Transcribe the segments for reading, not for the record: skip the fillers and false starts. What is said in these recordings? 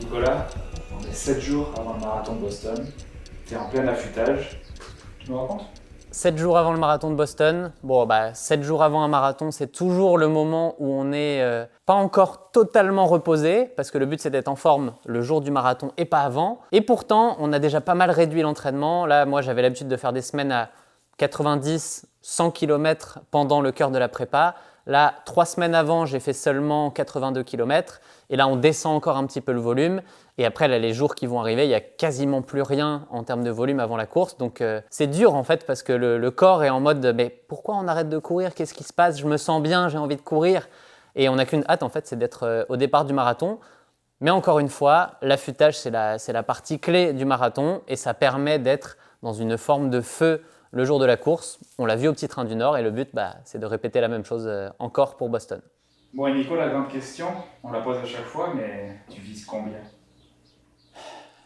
Nicolas, on est 7 jours avant le marathon de Boston. Tu es en plein affûtage. Tu nous racontes? 7 jours avant le marathon de Boston. 7 jours avant un marathon, c'est toujours le moment où on n'est pas encore totalement reposé, parce que le but c'est d'être en forme le jour du marathon et pas avant. Et pourtant, on a déjà pas mal réduit l'entraînement. Là, moi, j'avais l'habitude de faire des semaines à 90, 100 km pendant le cœur de la prépa. Là, 3 semaines avant, j'ai fait seulement 82 km. Et là, on descend encore un petit peu le volume. Et après, là, les jours qui vont arriver, il n'y a quasiment plus rien en termes de volume avant la course. Donc, c'est dur en fait parce que le corps est en mode « mais pourquoi on arrête de courir? Qu'est-ce qui se passe? Je me sens bien, j'ai envie de courir. » Et on n'a qu'une hâte en fait, c'est d'être au départ du marathon. Mais encore une fois, l'affûtage, c'est la partie clé du marathon et ça permet d'être dans une forme de feu le jour de la course. On l'a vu au Petit Train du Nord et le but, c'est de répéter la même chose encore pour Boston. Bon, et Nico, la grande question, on la pose à chaque fois, mais tu vises combien?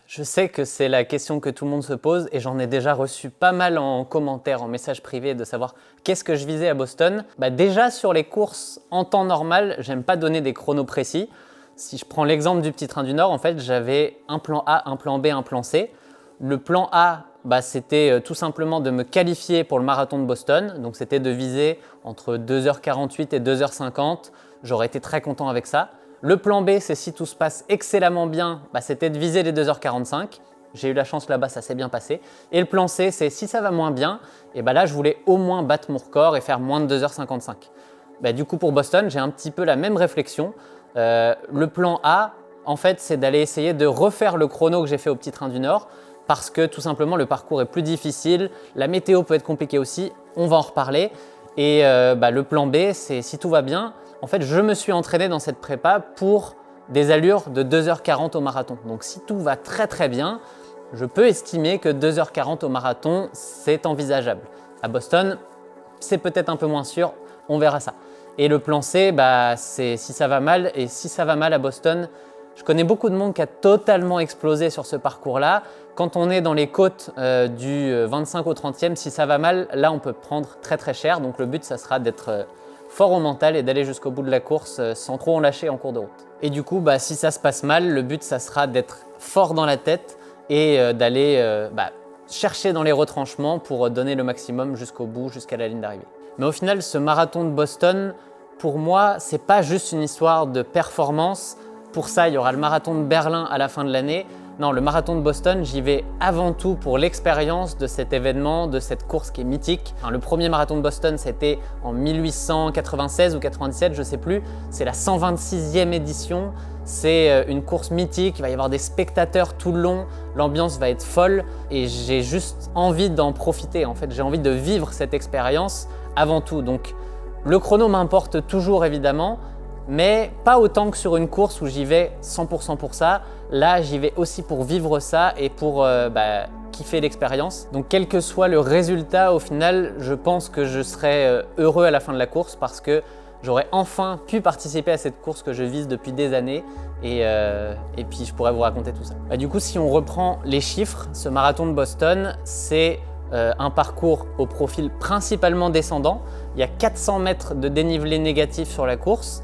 Je sais que c'est la question que tout le monde se pose et j'en ai déjà reçu pas mal en commentaire, en message privé de savoir qu'est-ce que je visais à Boston. Déjà sur les courses en temps normal, j'aime pas donner des chronos précis. Si je prends l'exemple du Petit Train du Nord, en fait, j'avais un plan A, un plan B, un plan C. Le plan A, c'était tout simplement de me qualifier pour le marathon de Boston. Donc c'était de viser entre 2h48 et 2h50. J'aurais été très content avec ça. Le plan B, c'est si tout se passe excellemment bien, c'était de viser les 2h45. J'ai eu la chance là-bas, ça s'est bien passé. Et le plan C, c'est si ça va moins bien, et là, je voulais au moins battre mon record et faire moins de 2h55. Du coup, pour Boston, j'ai un petit peu la même réflexion. Le plan A, en fait, c'est d'aller essayer de refaire le chrono que j'ai fait au Petit Train du Nord parce que tout simplement, le parcours est plus difficile. La météo peut être compliquée aussi. On va en reparler. Et le plan B, c'est si tout va bien. En fait, je me suis entraîné dans cette prépa pour des allures de 2h40 au marathon. Donc, si tout va très très bien, je peux estimer que 2h40 au marathon, c'est envisageable. À Boston, c'est peut-être un peu moins sûr, on verra ça. Et le plan C, c'est si ça va mal. Et si ça va mal à Boston, je connais beaucoup de monde qui a totalement explosé sur ce parcours-là. Quand on est dans les côtes du 25 au 30e, si ça va mal, là, on peut prendre très très cher. Donc, le but, ça sera d'être fort au mental et d'aller jusqu'au bout de la course sans trop en lâcher en cours de route. Et du coup, si ça se passe mal, le but, ça sera d'être fort dans la tête et d'aller chercher dans les retranchements pour donner le maximum jusqu'au bout, jusqu'à la ligne d'arrivée. Mais au final, ce marathon de Boston, pour moi, c'est pas juste une histoire de performance. Pour ça, il y aura le marathon de Berlin à la fin de l'année. Non, le marathon de Boston, j'y vais avant tout pour l'expérience de cet événement, de cette course qui est mythique. Le premier marathon de Boston, c'était en 1896 ou 97, je ne sais plus. C'est la 126e édition. C'est une course mythique, il va y avoir des spectateurs tout le long, l'ambiance va être folle et j'ai juste envie d'en profiter. En fait, j'ai envie de vivre cette expérience avant tout. Donc, le chrono m'importe toujours évidemment, mais pas autant que sur une course où j'y vais 100% pour ça. Là, j'y vais aussi pour vivre ça et pour kiffer l'expérience. Donc, quel que soit le résultat, au final, je pense que je serai heureux à la fin de la course parce que j'aurai enfin pu participer à cette course que je vise depuis des années et puis je pourrais vous raconter tout ça. Du coup, si on reprend les chiffres, ce marathon de Boston, c'est un parcours au profil principalement descendant. Il y a 400 mètres de dénivelé négatif sur la course.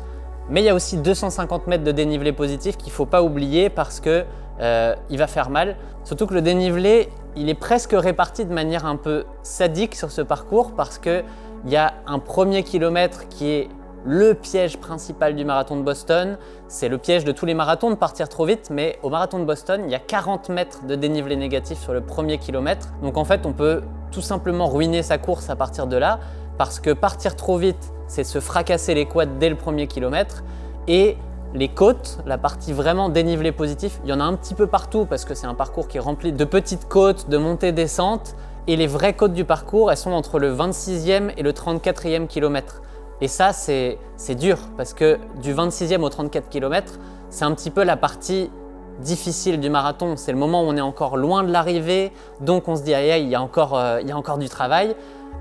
Mais il y a aussi 250 mètres de dénivelé positif qu'il ne faut pas oublier parce qu'il va faire mal. Surtout que le dénivelé, il est presque réparti de manière un peu sadique sur ce parcours parce qu'il y a un premier kilomètre qui est le piège principal du marathon de Boston. C'est le piège de tous les marathons de partir trop vite, mais au marathon de Boston, il y a 40 mètres de dénivelé négatif sur le premier kilomètre. Donc en fait, on peut tout simplement ruiner sa course à partir de là parce que partir trop vite, c'est se fracasser les quads dès le premier kilomètre et les côtes, la partie vraiment dénivelé positif, il y en a un petit peu partout parce que c'est un parcours qui est rempli de petites côtes, de montées-descentes et les vraies côtes du parcours, elles sont entre le 26e et le 34e kilomètre. Et ça, c'est dur parce que du 26e au 34 km, c'est un petit peu la partie difficile du marathon. C'est le moment où on est encore loin de l'arrivée, donc on se dit aïe aïe, il y a encore du travail.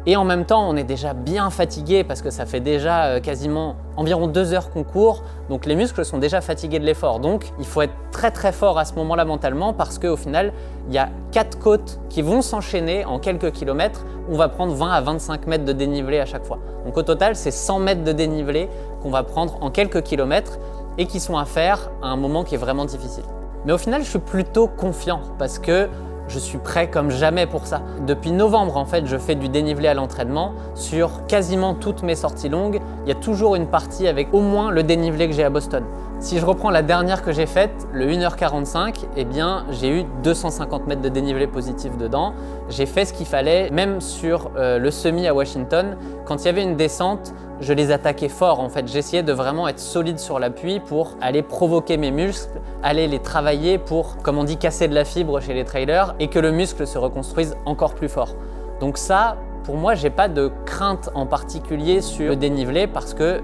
Et en même temps, on est déjà bien fatigué parce que ça fait déjà quasiment environ 2 heures qu'on court. Donc les muscles sont déjà fatigués de l'effort. Donc il faut être très très fort à ce moment-là mentalement parce qu'au final, il y a 4 côtes qui vont s'enchaîner en quelques kilomètres. On va prendre 20 à 25 mètres de dénivelé à chaque fois. Donc au total, c'est 100 mètres de dénivelé qu'on va prendre en quelques kilomètres et qui sont à faire à un moment qui est vraiment difficile. Mais au final, je suis plutôt confiant parce que je suis prêt comme jamais pour ça. Depuis novembre, en fait, je fais du dénivelé à l'entraînement. Sur quasiment toutes mes sorties longues, il y a toujours une partie avec au moins le dénivelé que j'ai à Boston. Si je reprends la dernière que j'ai faite, le 1h45, eh bien, j'ai eu 250 mètres de dénivelé positif dedans. J'ai fait ce qu'il fallait, même sur le semi à Washington. Quand il y avait une descente, je les attaquais fort en fait. J'essayais de vraiment être solide sur l'appui pour aller provoquer mes muscles, aller les travailler pour, comme on dit, casser de la fibre chez les trailers et que le muscle se reconstruise encore plus fort. Donc ça, pour moi, j'ai pas de crainte en particulier sur le dénivelé parce que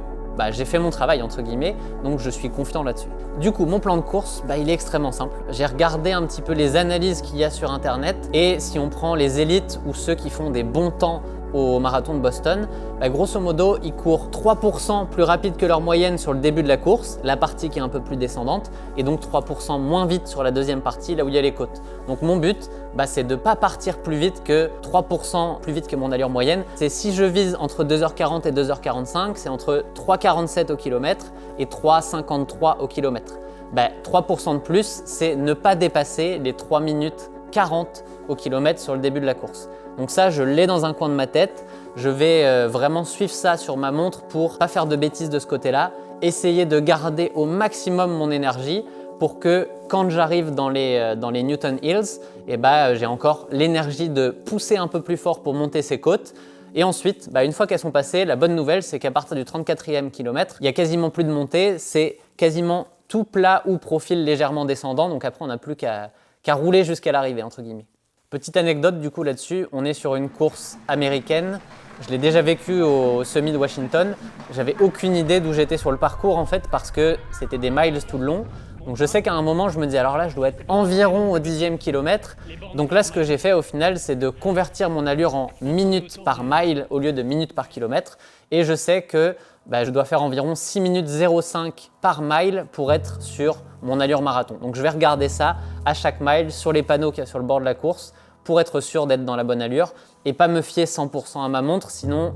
j'ai fait mon travail entre guillemets, donc je suis confiant là-dessus. Du coup, mon plan de course, il est extrêmement simple. J'ai regardé un petit peu les analyses qu'il y a sur internet et si on prend les élites ou ceux qui font des bons temps au marathon de Boston, grosso modo, ils courent 3% plus rapide que leur moyenne sur le début de la course, la partie qui est un peu plus descendante, et donc 3% moins vite sur la deuxième partie, là où il y a les côtes. Donc mon but, c'est de ne pas partir plus vite que 3% plus vite que mon allure moyenne. C'est si je vise entre 2h40 et 2h45, c'est entre 3h47 au kilomètre et 3h53 au kilomètre. 3% de plus, c'est ne pas dépasser les 3 minutes 40 au kilomètre sur le début de la course. Donc ça, je l'ai dans un coin de ma tête. Je vais vraiment suivre ça sur ma montre pour pas faire de bêtises de ce côté-là. Essayer de garder au maximum mon énergie pour que quand j'arrive dans les Newton Hills, j'ai encore l'énergie de pousser un peu plus fort pour monter ces côtes. Et ensuite, une fois qu'elles sont passées, la bonne nouvelle, c'est qu'à partir du 34e kilomètre, il n'y a quasiment plus de montée. C'est quasiment tout plat ou profil légèrement descendant. Donc après, on n'a plus qu'à rouler jusqu'à l'arrivée, entre guillemets. Petite anecdote du coup là-dessus, on est sur une course américaine. Je l'ai déjà vécu au semi de Washington. J'avais aucune idée d'où j'étais sur le parcours en fait parce que c'était des miles tout le long. Donc je sais qu'à un moment je me dis alors là je dois être environ au 10e kilomètre. Donc là ce que j'ai fait au final c'est de convertir mon allure en minutes par mile au lieu de minutes par kilomètre. Et je sais que je dois faire environ 6 minutes 05 par mile pour être sur mon allure marathon. Donc je vais regarder ça à chaque mile sur les panneaux qu'il y a sur le bord de la course pour être sûr d'être dans la bonne allure et pas me fier 100% à ma montre, sinon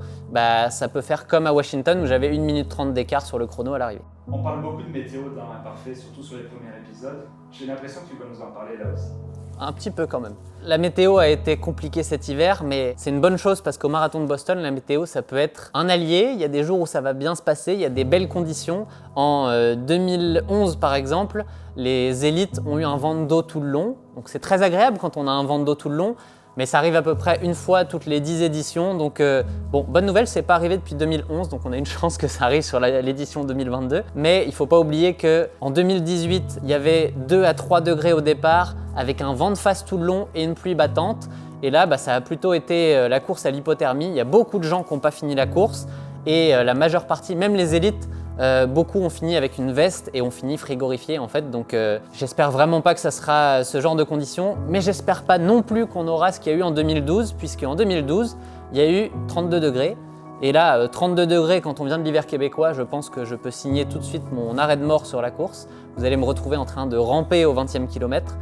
ça peut faire comme à Washington où j'avais 1 minute 30 d'écart sur le chrono à l'arrivée. On parle beaucoup de météo dans Imparfait, surtout sur les premiers épisodes. J'ai l'impression que tu vas nous en parler là aussi. Un petit peu quand même. La météo a été compliquée cet hiver, mais c'est une bonne chose parce qu'au marathon de Boston, la météo, ça peut être un allié. Il y a des jours où ça va bien se passer, il y a des belles conditions. En 2011, par exemple, les élites ont eu un vent d'eau tout le long. Donc c'est très agréable quand on a un vent d'eau tout le long, mais ça arrive à peu près une fois toutes les 10 éditions. Donc bonne nouvelle, c'est pas arrivé depuis 2011, donc on a une chance que ça arrive sur l'édition 2022. Mais il faut pas oublier qu'en 2018, il y avait 2 à 3 degrés au départ, avec un vent de face tout le long et une pluie battante. Et là, ça a plutôt été la course à l'hypothermie. Il y a beaucoup de gens qui n'ont pas fini la course et la majeure partie, même les élites, beaucoup ont fini avec une veste et ont fini frigorifiés en fait. Donc j'espère vraiment pas que ça sera ce genre de conditions, mais j'espère pas non plus qu'on aura ce qu'il y a eu en 2012, puisque en 2012, il y a eu 32 degrés. Et là, 32 degrés quand on vient de l'hiver québécois, je pense que je peux signer tout de suite mon arrêt de mort sur la course. Vous allez me retrouver en train de ramper au 20e kilomètre.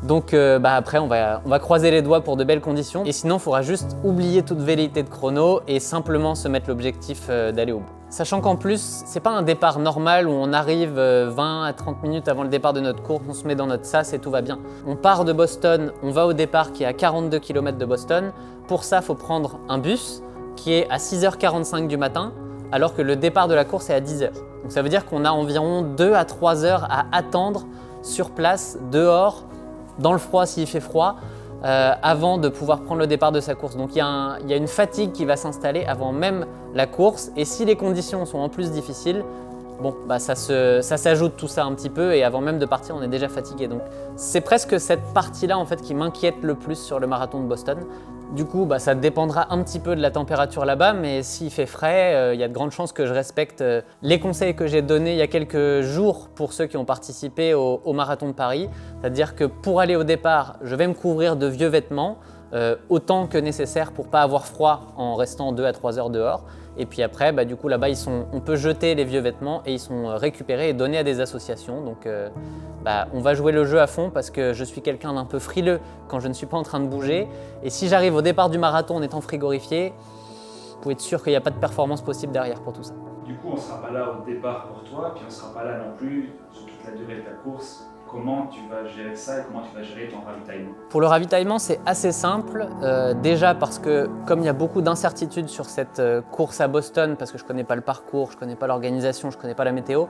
Donc après, on va croiser les doigts pour de belles conditions. Et sinon, il faudra juste oublier toute velléité de chrono et simplement se mettre l'objectif d'aller au bout. Sachant qu'en plus, c'est pas un départ normal où on arrive 20 à 30 minutes avant le départ de notre course, on se met dans notre sas et tout va bien. On part de Boston, on va au départ qui est à 42 km de Boston. Pour ça, il faut prendre un bus qui est à 6h45 du matin, alors que le départ de la course est à 10h. Donc ça veut dire qu'on a environ 2 à 3 heures à attendre sur place, dehors, dans le froid s'il fait froid, avant de pouvoir prendre le départ de sa course. Donc il y a une fatigue qui va s'installer avant même la course, et si les conditions sont en plus difficiles, ça s'ajoute tout ça un petit peu, et avant même de partir, on est déjà fatigué. Donc c'est presque cette partie-là en fait qui m'inquiète le plus sur le marathon de Boston. Du coup, ça dépendra un petit peu de la température là-bas, mais s'il fait frais, il y a de grandes chances que je respecte les conseils que j'ai donnés il y a quelques jours pour ceux qui ont participé au marathon de Paris. C'est-à-dire que pour aller au départ, je vais me couvrir de vieux vêtements, autant que nécessaire pour ne pas avoir froid en restant 2 à 3 heures dehors. Et puis après, du coup, là-bas, on peut jeter les vieux vêtements et ils sont récupérés et donnés à des associations. Donc, on va jouer le jeu à fond parce que je suis quelqu'un d'un peu frileux quand je ne suis pas en train de bouger. Et si j'arrive au départ du marathon en étant frigorifié, vous pouvez être sûr qu'il n'y a pas de performance possible derrière pour tout ça. Du coup, on ne sera pas là au départ pour toi, puis on ne sera pas là non plus sur toute la durée de ta course comment tu vas gérer ça et comment tu vas gérer ton ravitaillement? Pour le ravitaillement, c'est assez simple. Déjà parce que comme il y a beaucoup d'incertitudes sur cette course à Boston, parce que je ne connais pas le parcours, je ne connais pas l'organisation, je ne connais pas la météo,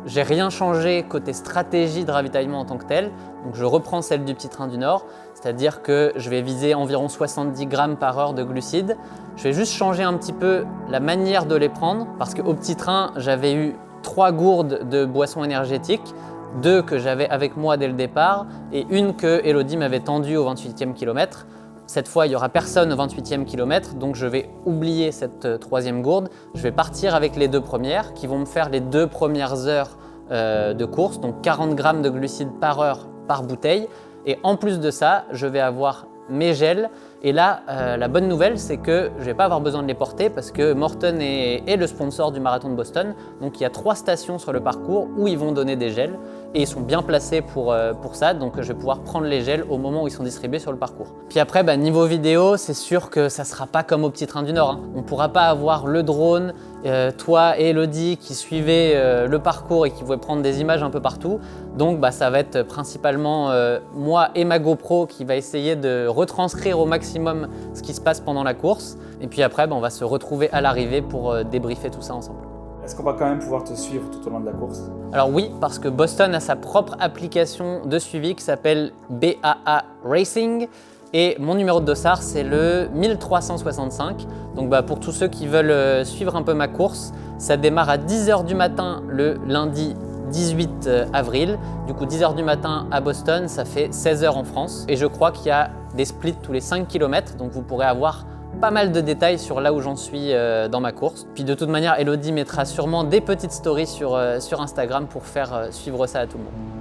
j'ai rien changé côté stratégie de ravitaillement en tant que tel. Donc je reprends celle du Petit Train du Nord, c'est-à-dire que je vais viser environ 70 grammes par heure de glucides. Je vais juste changer un petit peu la manière de les prendre, parce qu'au Petit Train, j'avais eu 3 gourdes de boissons énergétiques, 2 que j'avais avec moi dès le départ et une que Elodie m'avait tendue au 28e kilomètre. Cette fois, il n'y aura personne au 28e kilomètre, donc je vais oublier cette 3e gourde. Je vais partir avec les 2 premières qui vont me faire les 2 premières heures de course, donc 40 grammes de glucides par heure par bouteille. Et en plus de ça, je vais avoir mes gels. Et là, la bonne nouvelle, c'est que je ne vais pas avoir besoin de les porter parce que Morton est le sponsor du marathon de Boston. Donc il y a 3 stations sur le parcours où ils vont donner des gels et ils sont bien placés pour ça. Donc je vais pouvoir prendre les gels au moment où ils sont distribués sur le parcours. Puis après, niveau vidéo, c'est sûr que ça ne sera pas comme au Petit Train du Nord, hein. On ne pourra pas avoir le drone, toi et Elodie qui suivaient le parcours et qui pouvaient prendre des images un peu partout. Donc ça va être principalement moi et ma GoPro qui va essayer de retranscrire au maximum ce qui se passe pendant la course. Et puis après, on va se retrouver à l'arrivée pour débriefer tout ça ensemble. Est-ce qu'on va quand même pouvoir te suivre tout au long de la course? Alors oui, parce que Boston a sa propre application de suivi qui s'appelle BAA Racing. Et mon numéro de dossard, c'est le 1365. Donc pour tous ceux qui veulent suivre un peu ma course, ça démarre à 10h du matin le lundi 18 avril. Du coup, 10h du matin à Boston, ça fait 16h en France. Et je crois qu'il y a des splits tous les 5 km, donc vous pourrez avoir pas mal de détails sur là où j'en suis dans ma course. Puis de toute manière, Elodie mettra sûrement des petites stories sur Instagram pour faire suivre ça à tout le monde.